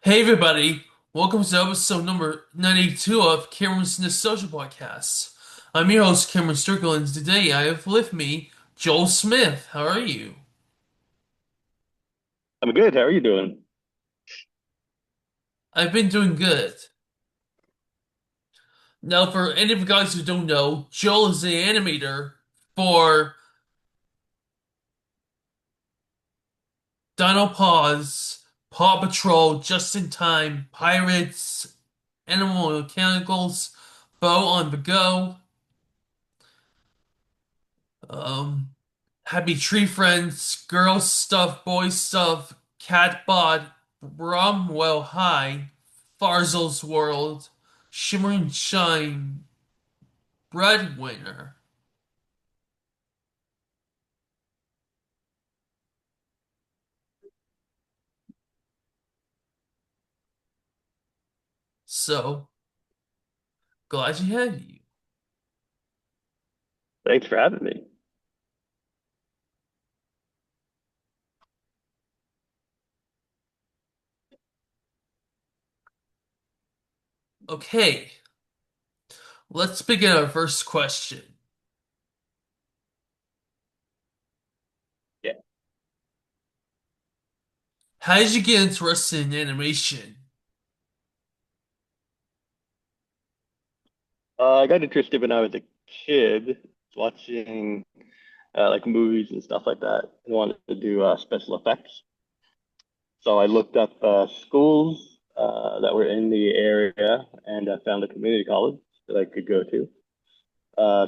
Hey everybody, welcome to episode number 92 of Cameron's Nostalgia Podcast. I'm your host, Cameron Strickland. Today I have with me Joel Smith. How are you? I'm good. How are you doing? I've been doing good. Now, for any of you guys who don't know, Joel is the animator for Dino Paws, Paw Patrol, Just in Time, Pirates, Animal Mechanicals, Bo on the Go, um, Happy Tree Friends, Girl Stuff, Boy Stuff, Catbot, Bromwell High, Farzel's World, Shimmer and Shine, Breadwinner. So, glad you had you. Thanks for having me. Okay, let's begin our first question. Yeah. How did you get interested in animation? I got interested when I was a kid watching like movies and stuff like that and wanted to do special effects. So I looked up schools that were in the area and I found a community college that I could go to.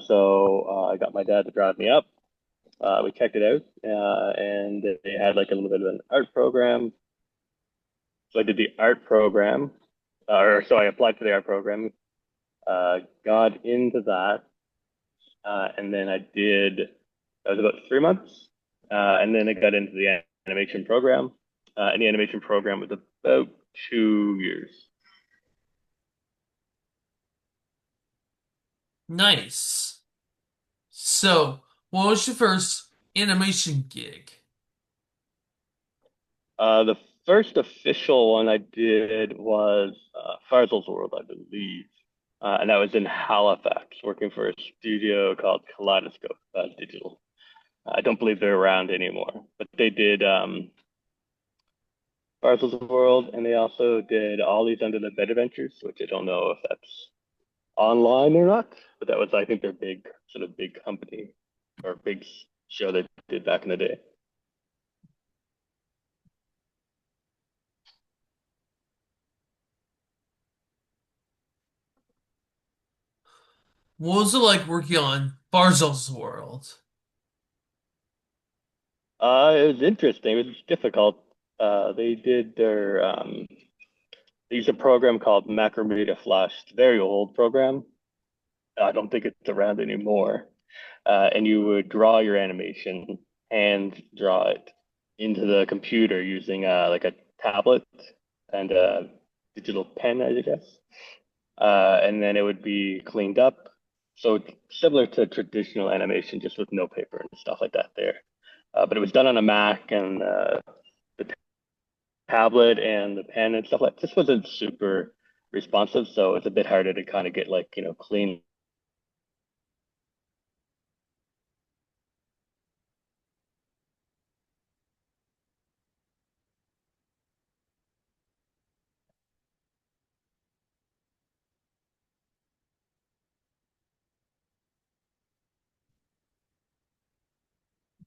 So I got my dad to drive me up. We checked it out and they had like a little bit of an art program. So I did the art program, or so I applied for the art program, got into that, and then that was about 3 months, and then I got into the animation program, and the animation program was about 2 years. Nice. So, what was your first animation gig? The first official one I did was Farzel's World, I believe, and that was in Halifax, working for a studio called Kaleidoscope Digital. I don't believe they're around anymore, but they did Parcels of the World, and they also did Ollie's Under the Bed Adventures, which I don't know if that's online or not, but that was, I think, their big sort of big company or big show they did back in the day. What was it like working on Barzell's World? It was interesting. It was difficult. They did they used a program called Macromedia Flash. It's a very old program. I don't think it's around anymore. And you would draw your animation and draw it into the computer using like a tablet and a digital pen, I guess. And then it would be cleaned up. So similar to traditional animation, just with no paper and stuff like that there. But it was done on a Mac and the tablet and the pen and stuff like this wasn't super responsive, so it's a bit harder to kind of get like, clean.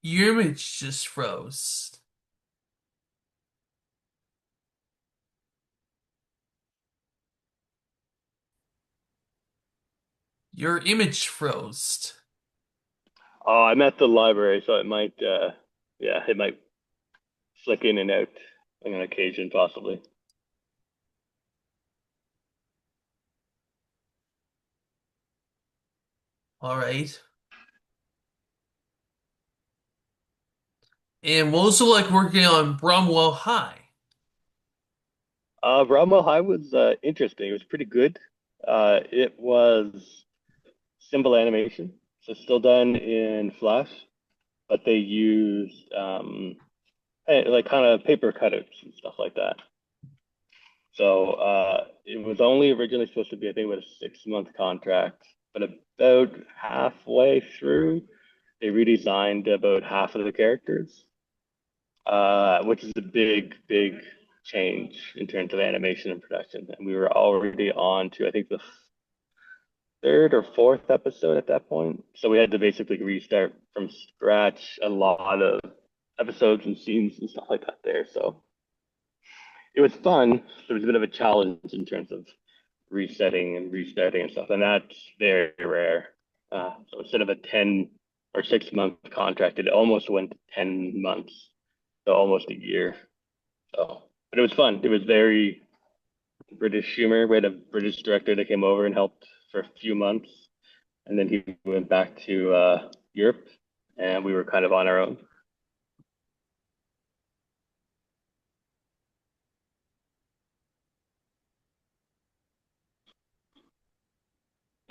Your image just froze. Your image froze. Oh, I'm at the library, so it might yeah, it might flick in and out on an occasion possibly. All right. And what was it like working on Bromwell High? Bramwell High was interesting. It was pretty good. It was simple animation, so still done in Flash, but they used like kind of paper cutouts and stuff like that. So it was only originally supposed to be, I think, about a 6 month contract, but about halfway through, they redesigned about half of the characters, which is a big, big change in terms of animation and production. And we were already on to, I think, the third or fourth episode at that point. So we had to basically restart from scratch a lot of episodes and scenes and stuff like that there. So it was fun. There was a bit of a challenge in terms of resetting and restarting and stuff, and that's very rare. So instead of a 10 or 6 month contract, it almost went to 10 months, so almost a year. So, but it was fun. It was very British humor. We had a British director that came over and helped for a few months, and then he went back to Europe, and we were kind of on our own.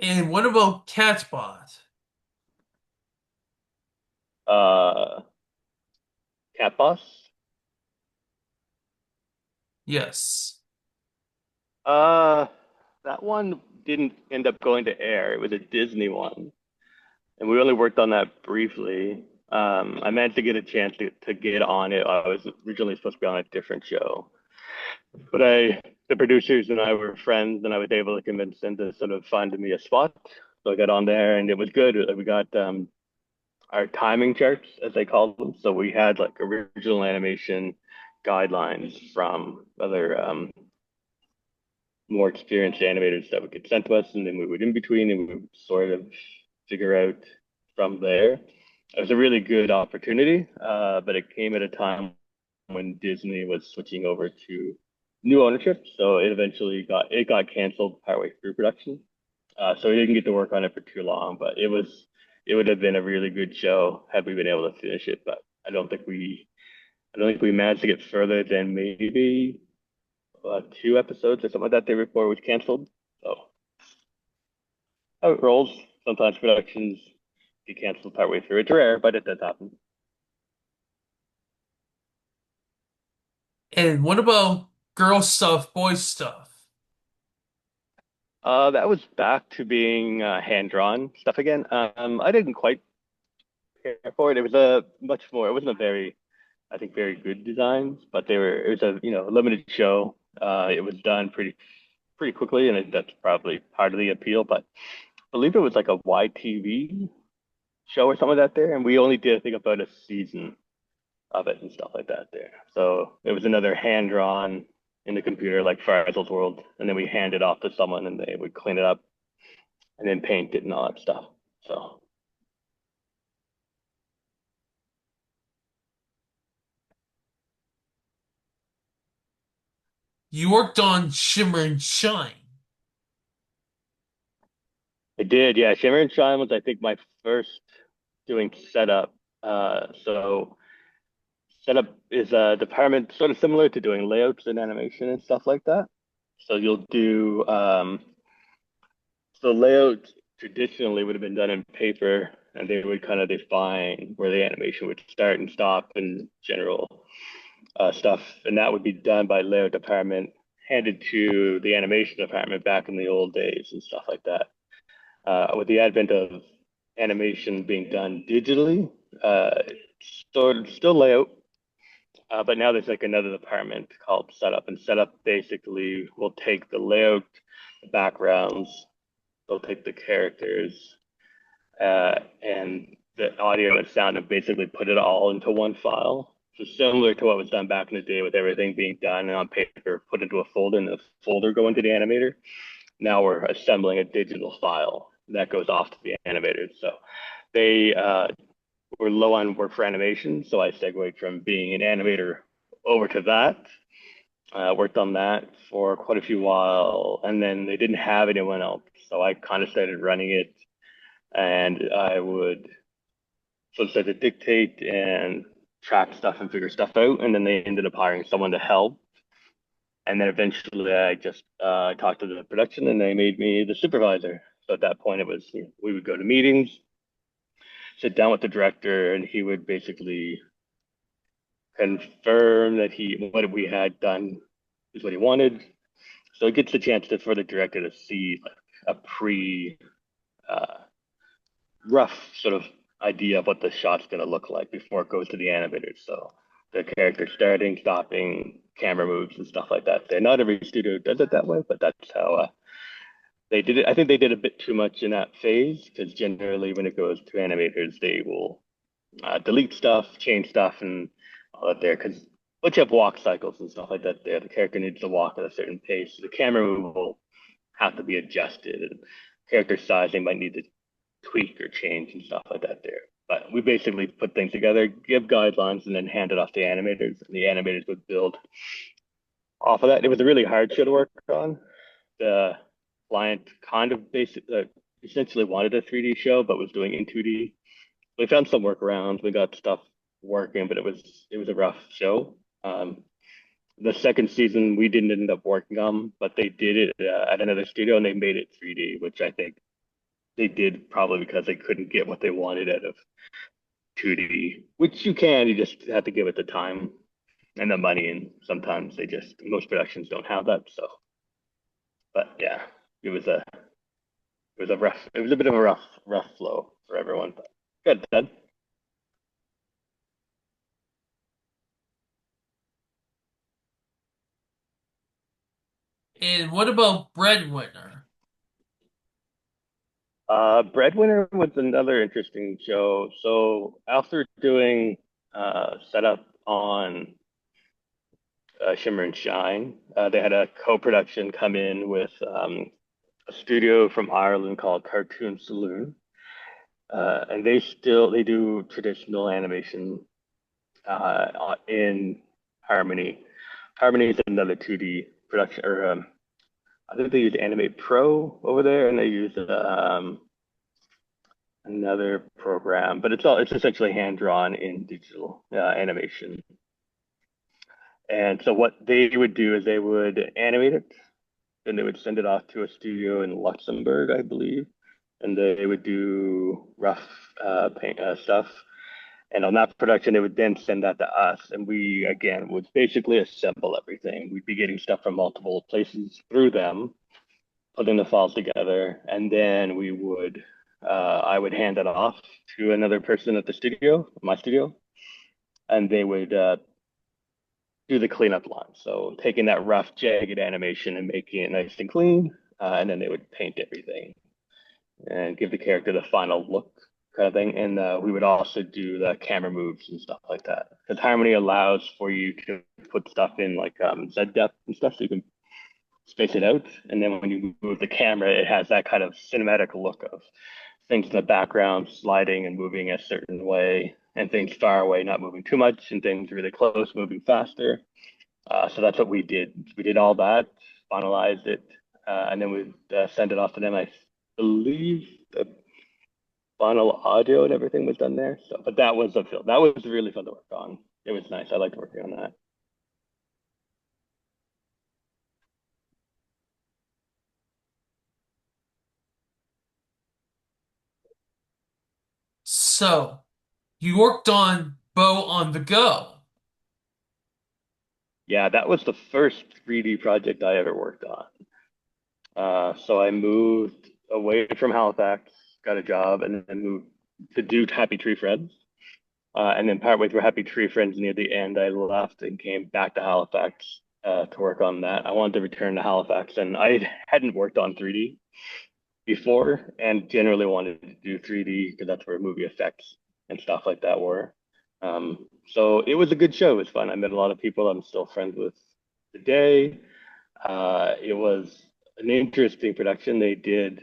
And what about Catbot? Uh, Cat Boss. Yes. Uh, that one didn't end up going to air. It was a Disney one, and we only worked on that briefly. I managed to get a chance to get on it. I was originally supposed to be on a different show, but the producers and I were friends, and I was able to convince them to sort of find me a spot. So I got on there, and it was good. We got our timing charts, as they call them. So we had like original animation guidelines from other more experienced animators that would get sent to us, and then we would in between, and we would sort of figure out from there. It was a really good opportunity, but it came at a time when Disney was switching over to new ownership, so it got canceled partway through production. So we didn't get to work on it for too long, but it would have been a really good show had we been able to finish it. But I don't think we managed to get further than maybe 2 episodes or something like that day before it was canceled. So how it rolls. Sometimes productions get canceled partway through. It's rare, but it does happen. And what about girl stuff, boy stuff? That was back to being hand drawn stuff again. I didn't quite care for it. It was a much more. It wasn't a very, I think, very good designs, but they were. It was a limited show. It was done pretty quickly, and that's probably part of the appeal. But I believe it was like a YTV show or something like that there, and we only did I think about a season of it and stuff like that there. So it was another hand drawn in the computer like Farzel's World, and then we hand it off to someone and they would clean it up and then paint it and all that stuff. So You worked on Shimmer and Shine. I did, yeah. Shimmer and Shine was I think my first doing setup. So setup is a department sort of similar to doing layouts and animation and stuff like that. So you'll do so layout traditionally would have been done in paper, and they would kind of define where the animation would start and stop and general stuff, and that would be done by layout department, handed to the animation department back in the old days and stuff like that. With the advent of animation being done digitally, still layout, but now there's like another department called setup, and setup basically will take the layout, the backgrounds, they'll take the characters, and the audio and sound and basically put it all into one file. So similar to what was done back in the day with everything being done on paper, put into a folder and the folder go into the animator. Now we're assembling a digital file that goes off to the animators. So they were low on work for animation, so I segued from being an animator over to that. Worked on that for quite a few while, and then they didn't have anyone else, so I kind of started running it, and I would so start to dictate and track stuff and figure stuff out, and then they ended up hiring someone to help. And then eventually, I just talked to the production, and they made me the supervisor. So at that point, it was we would go to meetings, sit down with the director, and he would basically confirm that he what we had done is what he wanted. So it gets the chance to for the director to see like a pre uh, rough sort of idea of what the shot's going to look like before it goes to the animators. So the character starting, stopping, camera moves, and stuff like that. There, not every studio does it that way, but that's how they did it. I think they did a bit too much in that phase because generally, when it goes to animators, they will delete stuff, change stuff, and all that there. Because once you have walk cycles and stuff like that, there, the character needs to walk at a certain pace. The camera move will have to be adjusted, and character sizing might need to tweak or change and stuff like that there. But we basically put things together, give guidelines, and then hand it off to animators, and the animators would build off of that. It was a really hard show to work on. The client kind of essentially wanted a 3D show, but was doing in 2D. We found some workarounds. We got stuff working, but it was a rough show. The second season we didn't end up working on, but they did it at another studio and they made it 3D, which I think they did probably because they couldn't get what they wanted out of 2D, which you just have to give it the time and the money, and sometimes most productions don't have that. So, but yeah, it was a it was a bit of a rough flow for everyone, but good then. And what about Breadwinner? Breadwinner was another interesting show. So after doing setup on Shimmer and Shine, they had a co-production come in with a studio from Ireland called Cartoon Saloon, and they do traditional animation in Harmony. Harmony is another 2D production, or I think they use Animate Pro over there, and they use another program, but it's essentially hand drawn in digital animation. And so what they would do is they would animate it, then they would send it off to a studio in Luxembourg, I believe, and they would do rough paint stuff. And on that production, they would then send that to us, and we again would basically assemble everything. We'd be getting stuff from multiple places through them, putting the files together, and then I would hand it off to another person at the studio, my studio, and they would do the cleanup line. So taking that rough, jagged animation and making it nice and clean, and then they would paint everything and give the character the final look kind of thing. And we would also do the camera moves and stuff like that. Because Harmony allows for you to put stuff in like Z depth and stuff, so you can space it out. And then when you move the camera, it has that kind of cinematic look of things in the background sliding and moving a certain way, and things far away not moving too much, and things really close moving faster. So that's what we did. We did all that, finalized it, and then we send it off to them. I believe the final audio and everything was done there. So, but that was a film. That was really fun to work on. It was nice. I liked working on that. So, you worked on Bow on the Go. Yeah, that was the first 3D project I ever worked on. So I moved away from Halifax, got a job, and then moved to do Happy Tree Friends. And then partway through Happy Tree Friends, near the end, I left and came back to Halifax to work on that. I wanted to return to Halifax, and I hadn't worked on 3D before, and generally wanted to do 3D because that's where movie effects and stuff like that were. So it was a good show. It was fun. I met a lot of people I'm still friends with today. It was an interesting production. They did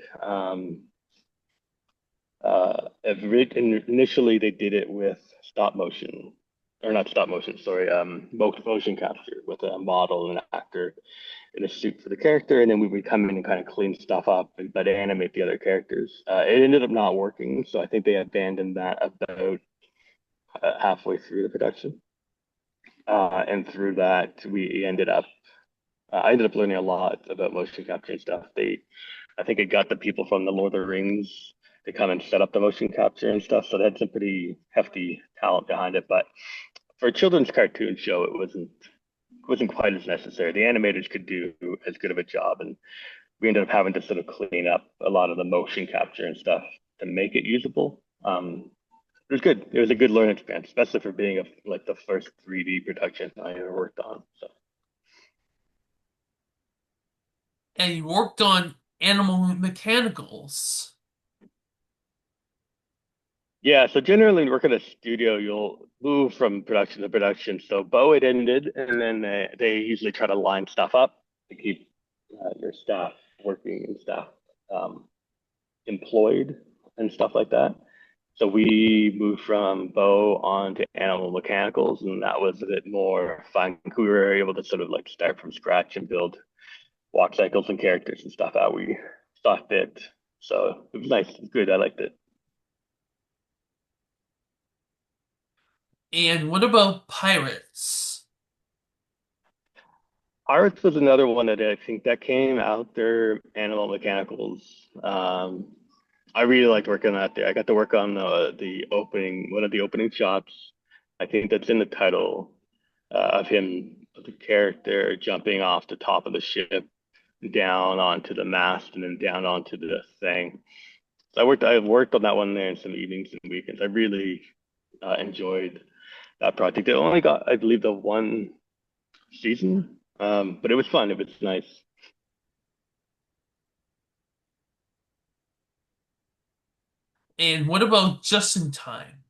initially they did it with stop motion, or not stop motion, sorry, motion capture with a model and an actor in a suit for the character, and then we would come in and kind of clean stuff up, but animate the other characters. It ended up not working, so I think they abandoned that about halfway through the production. And through that, I ended up learning a lot about motion capture and stuff. I think it got the people from the Lord of the Rings to come and set up the motion capture and stuff. So they had some pretty hefty talent behind it. But for a children's cartoon show, it wasn't wasn't quite as necessary. The animators could do as good of a job, and we ended up having to sort of clean up a lot of the motion capture and stuff to make it usable. It was good. It was a good learning experience, especially for being like the first 3D production I ever worked on. So And you worked on animal mechanicals. yeah, so generally work at a studio, you'll move from production to production. So Bo had ended, and then they usually try to line stuff up to keep your staff working and staff um, employed and stuff like that. So we moved from Bo on to animal mechanicals, and that was a bit more fun. We were able to sort of like start from scratch and build walk cycles and characters and stuff how we saw fit. So it was nice. It was good. I liked it. And what about pirates? Pirates was another one that I think that came after Animal Mechanicals. I really liked working on that there. I got to work on the opening, one of the opening shots. I think that's in the title of him, the character jumping off the top of the ship down onto the mast and then down onto the thing. So I worked on that one there in some evenings and weekends. I really enjoyed that project. It only got, I believe, the one season, but it was fun. It was nice. And what about Just in Time?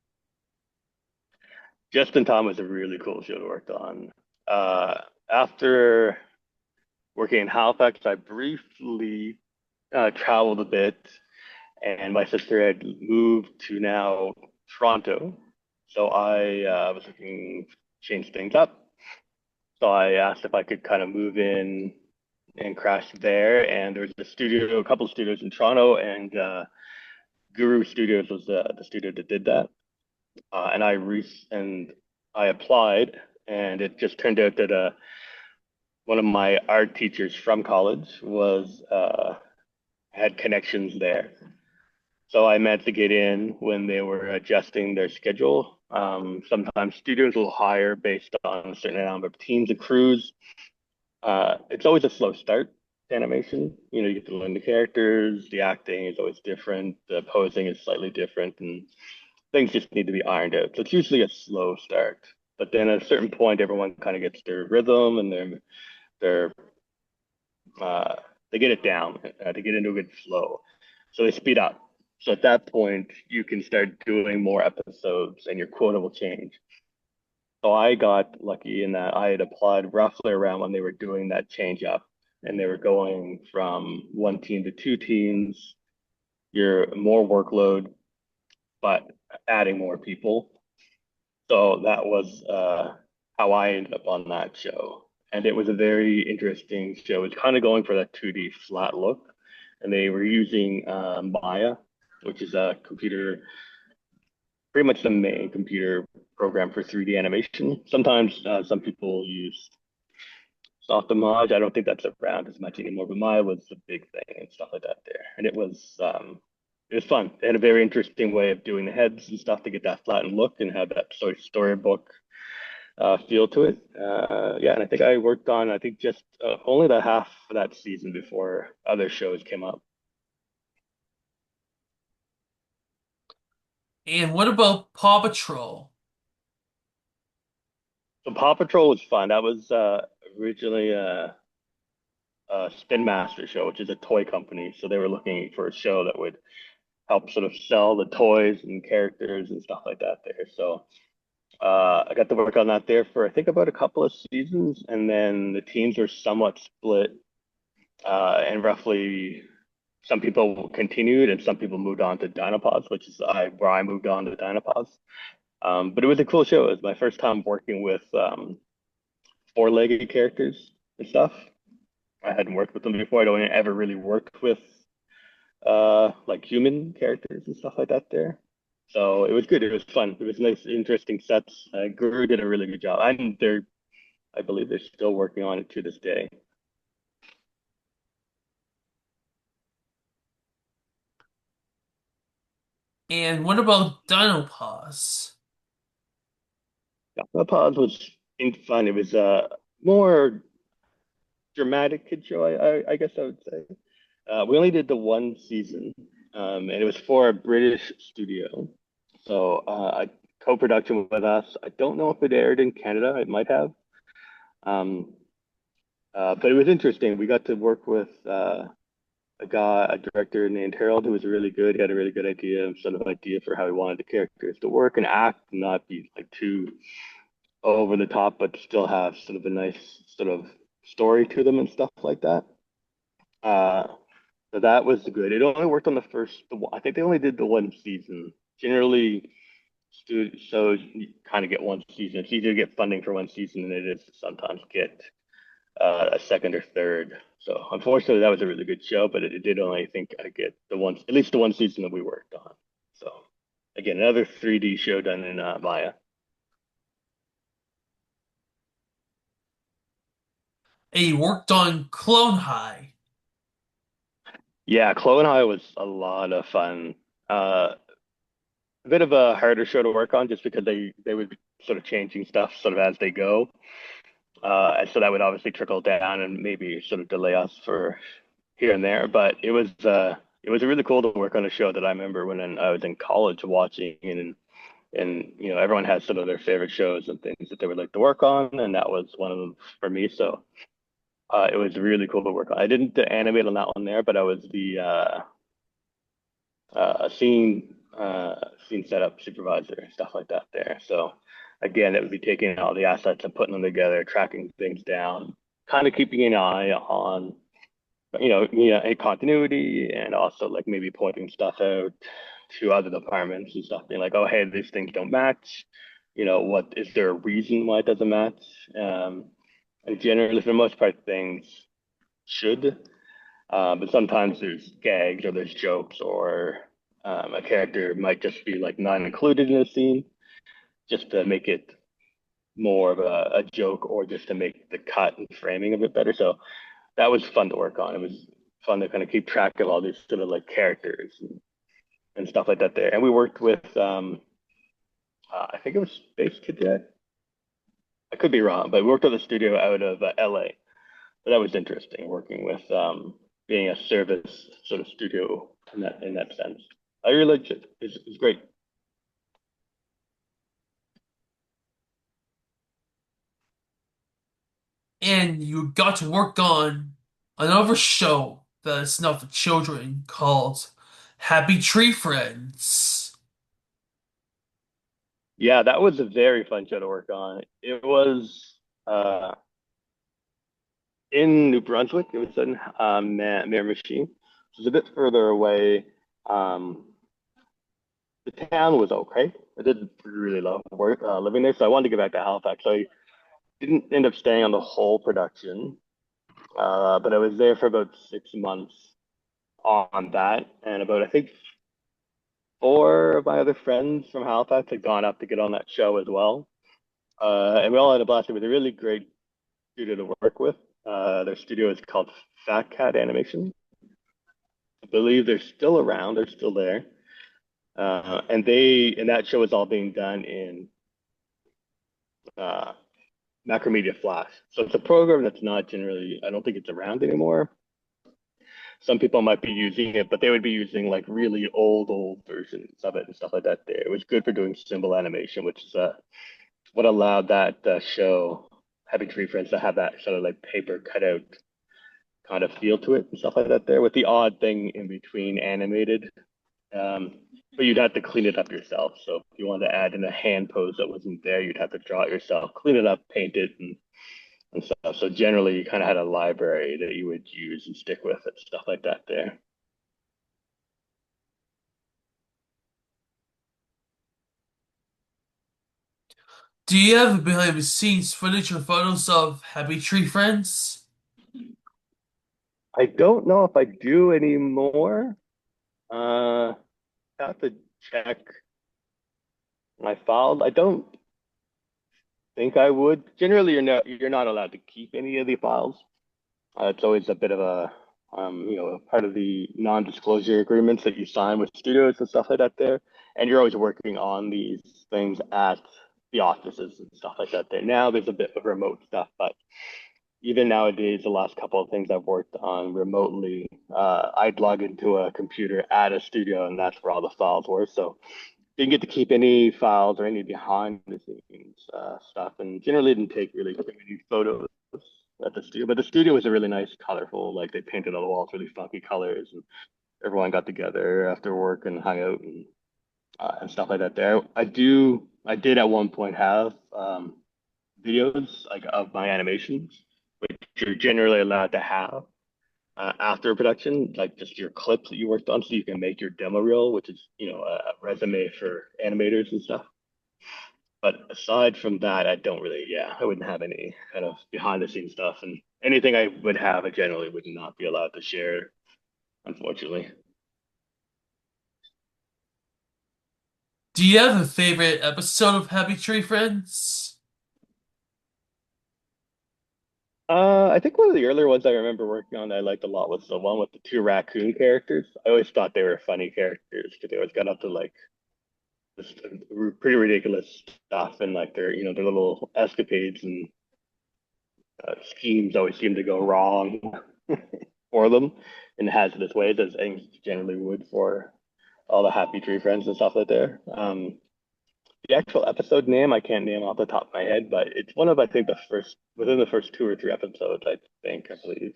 Justin Tom was a really cool show to work on. After working in Halifax, I briefly traveled a bit, and my sister had moved to now Toronto. So I was looking to change things up. So I asked if I could kind of move in and crash there. And there was a studio, a couple of studios in Toronto, and Guru Studios was the studio that did that. And I applied, and it just turned out that one of my art teachers from college was had connections there. So I managed to get in when they were adjusting their schedule. Sometimes studios will hire based on a certain number of teams and crews. It's always a slow start to animation. You know, you get to learn the characters, the acting is always different, the posing is slightly different, and things just need to be ironed out. So it's usually a slow start. But then at a certain point, everyone kind of gets their rhythm and their uh, they get it down. They get into a good flow. So they speed up. So at that point, you can start doing more episodes and your quota will change. So I got lucky in that I had applied roughly around when they were doing that change up and they were going from one team to two teams. You're more workload, but adding more people. So that was how I ended up on that show. And it was a very interesting show. It's kind of going for that 2D flat look. And they were using Maya, which is a computer, pretty much the main computer program for 3D animation. Sometimes some people use Softimage. I don't think that's around as much anymore, but Maya was the big thing and stuff like that there. And it was fun. They had a very interesting way of doing the heads and stuff to get that flattened look and have that sort of storybook feel to it. Yeah, and I think I worked on, I think just only the half of that season before other shows came up. And what about Paw Patrol? So Paw Patrol was fun. That was originally a Spin Master show, which is a toy company. So they were looking for a show that would help sort of sell the toys and characters and stuff like that there. So I got to work on that there for I think about a couple of seasons, and then the teams were somewhat split, and roughly some people continued and some people moved on to Dinopods, which is where I moved on to Dinopods. But it was a cool show. It was my first time working with four-legged characters and stuff. I hadn't worked with them before. I don't ever really worked with like human characters and stuff like that there. So it was good. It was fun. It was nice, interesting sets. Guru did a really good job. I believe they're still working on it to this day. And what about Dinopaws? Yeah, the pause was fun. It was more dramatic kid show, I guess I would say. We only did the one season, and it was for a British studio. So a co-production with us. I don't know if it aired in Canada. It might have. Um, but it was interesting. We got to work with a director named Harold, who was really good. He had a really good idea, sort of idea for how he wanted the characters to work and act, and not be like too over the top, but still have sort of a nice sort of story to them and stuff like that. Uh, so that was good. It only worked on the first. I think they only did the one season. Generally, shows you kind of get one season. It's easier to get funding for one season than it is to sometimes get a second or third. So unfortunately, that was a really good show, but it did only, I think, I get the one, at least the one season that we worked on. So again, another 3D show done in Maya. And you worked on Clone High. Yeah, Clone High was a lot of fun. A bit of a harder show to work on just because they would be sort of changing stuff sort of as they go. And so that would obviously trickle down and maybe sort of delay us for here and there. But it was really cool to work on a show that I remember when I was in college watching and you know everyone has sort of their favorite shows and things that they would like to work on, and that was one of them for me. So it was really cool to work on. I didn't animate on that one there, but I was the scene setup supervisor and stuff like that there. So again, it would be taking all the assets and putting them together, tracking things down, kind of keeping an eye on a continuity and also like maybe pointing stuff out to other departments and stuff, being like, oh hey, these things don't match. You know, what is there a reason why it doesn't match? And generally, for the most part, things should. But sometimes there's gags or there's jokes or a character might just be like not included in a scene just to make it more of a joke or just to make the cut and framing a bit better. So that was fun to work on. It was fun to kind of keep track of all these sort of like characters and stuff like that there. And we worked with, I think it was Space Cadet. I could be wrong, but we worked at a studio out of LA. But that was interesting working with being a service sort of studio in that sense. I really liked it. It's great. And you got to work on another show that is not for children called Happy Tree Friends. Yeah, that was a very fun show to work on. It was in New Brunswick. It was in Miramichi, which is a bit further away. Um, the town was okay. I did really love living there, so I wanted to get back to Halifax. So I didn't end up staying on the whole production, but I was there for about 6 months on that, and about I think four of my other friends from Halifax had gone up to get on that show as well. And we all had a blast. It was a really great studio to work with. Their studio is called Fat Cat Animation. I believe they're still around. They're still there. And that show is all being done in uh, Macromedia Flash. So it's a program that's not generally, I don't think it's around anymore. Some people might be using it, but they would be using like really old versions of it and stuff like that. There, it was good for doing symbol animation, which is what allowed that show, Happy Tree Friends, to have that sort of like paper cutout kind of feel to it and stuff like that. There, with the odd thing in between animated, um, but you'd have to clean it up yourself. So if you wanted to add in a hand pose that wasn't there, you'd have to draw it yourself, clean it up, paint it, and stuff. So generally, you kind of had a library that you would use and stick with it, stuff like that. There. Do you have behind the scenes footage or photos of Happy Tree Friends? I don't know if I do anymore. I have to check my files. I don't think I would. Generally, you're not allowed to keep any of the files. It's always a bit of a part of the non-disclosure agreements that you sign with studios and stuff like that there. And you're always working on these things at the offices and stuff like that there. Now there's a bit of remote stuff, but even nowadays, the last couple of things I've worked on remotely, I'd log into a computer at a studio, and that's where all the files were. So didn't get to keep any files or any behind the scenes stuff, and generally didn't take really too many photos at the studio. But the studio was a really nice, colorful, like they painted all the walls really funky colors, and everyone got together after work and hung out and stuff like that. There, I did at one point have videos like of my animations, which you're generally allowed to have after production, like just your clips that you worked on, so you can make your demo reel, which is a resume for animators and stuff. But aside from that, I don't really, yeah, I wouldn't have any kind of behind the scenes stuff, and anything I would have, I generally would not be allowed to share, unfortunately. Do you have a favorite episode of Happy Tree Friends? I think one of the earlier ones I remember working on that I liked a lot was the one with the two raccoon characters. I always thought they were funny characters because they always got up to like this pretty ridiculous stuff and like their little escapades and schemes always seem to go wrong for them in hazardous ways, as things generally would for all the Happy Tree Friends and stuff like that. The actual episode name I can't name off the top of my head, but it's one of I think the first within the first two or three episodes. I believe.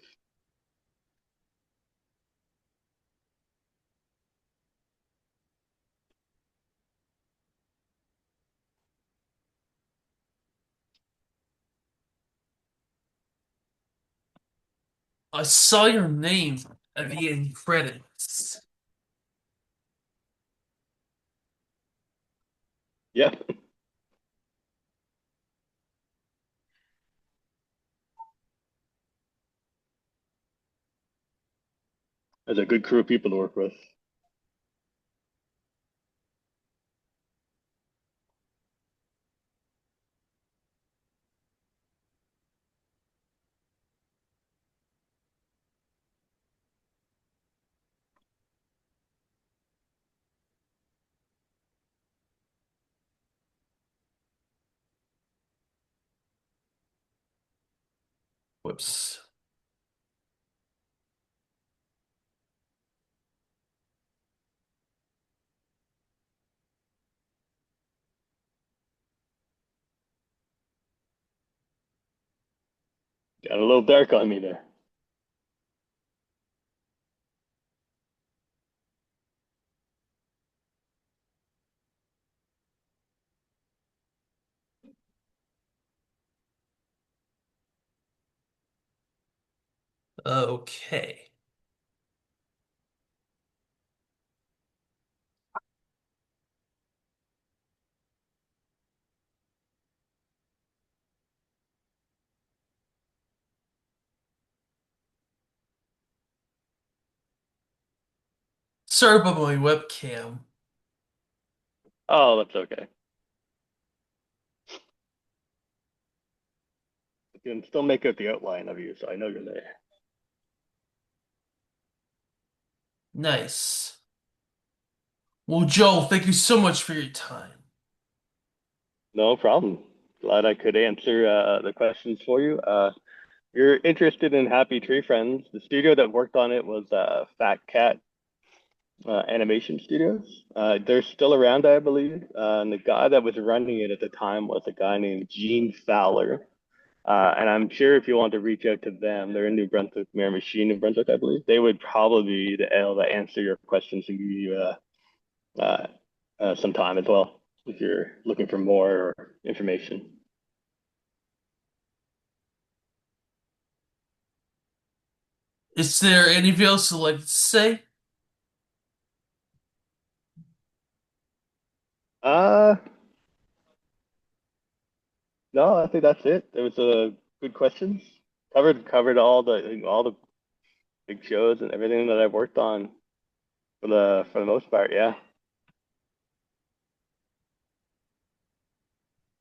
I saw your name at the end credits. Yeah, there's a good crew of people to work with. Whoops. Got a little dark on me there. Okay. Sorry about my webcam. Oh, that's okay. You can still make out the outline of you, so I know you're there. Nice. Well, Joel, thank you so much for your time. No problem. Glad I could answer the questions for you. You're interested in Happy Tree Friends. The studio that worked on it was Fat Cat Animation Studios. They're still around, I believe. And the guy that was running it at the time was a guy named Gene Fowler. And I'm sure if you want to reach out to them, they're in New Brunswick, Miramichi, New Brunswick, I believe. They would probably be able to answer your questions and give you uh, some time as well if you're looking for more information. Is there anything else you'd like to say? Uh, no, I think that's it. There was a good questions. Covered all the big shows and everything that I've worked on for the most part. Yeah.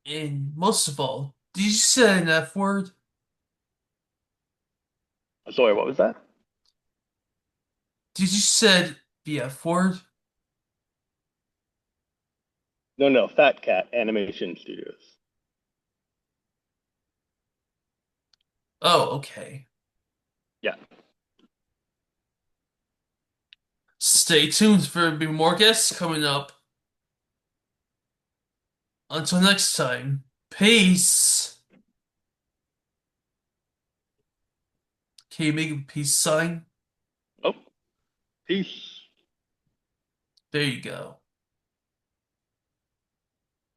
And most of all, did you say an F word? Sorry, what was that? Did you said the F word? No, no, Fat Cat Animation Studios. Oh, okay. Yeah. Stay tuned for more guests coming up. Until next time, peace. Can you make a peace sign? Oh, peace. There you go.